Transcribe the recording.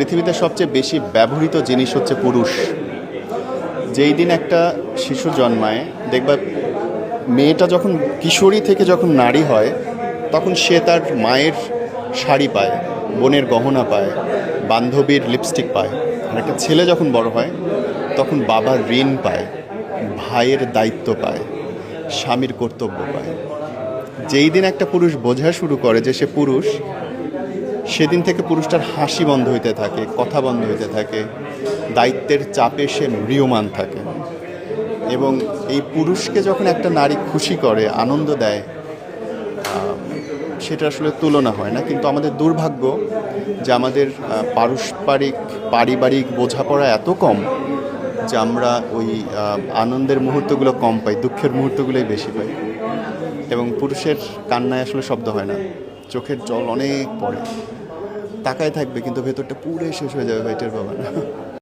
পৃথিবীতে সবচেয়ে বেশি ব্যবহৃত জিনিস হচ্ছে পুরুষ। যেই দিন একটা শিশু জন্মায় দেখবা মেয়েটা যখন কিশোরী থেকে যখন নারী হয় তখন সে তার মায়ের শাড়ি পায়, বোনের গহনা পায়, বান্ধবীর লিপস্টিক পায়। আর একটা ছেলে যখন বড় হয় তখন বাবার ঋণ পায়, ভাইয়ের দায়িত্ব পায়, স্বামীর কর্তব্য পায়। যেই দিন একটা পুরুষ বোঝা শুরু করে যে সে পুরুষ, সেদিন থেকে পুরুষটার হাসি বন্ধ হইতে থাকে, কথা বন্ধ হইতে থাকে, দায়িত্বের চাপে সে ম্রিয়মাণ থাকে। এবং এই পুরুষকে যখন একটা নারী খুশি করে, আনন্দ দেয়, সেটা আসলে তুলনা হয় না। কিন্তু আমাদের দুর্ভাগ্য যে আমাদের পারিবারিক বোঝাপড়া এত কম যে আমরা ওই আনন্দের মুহূর্তগুলো কম পাই, দুঃখের মুহূর্তগুলোই বেশি পাই। এবং পুরুষের কান্নায় আসলে শব্দ হয় না, চোখের জল অনেক পড়ে, তাকায় থাকবে কিন্তু ভেতরটা পুরো শেষ হয়ে যাবে, ভাই টের পাবে না।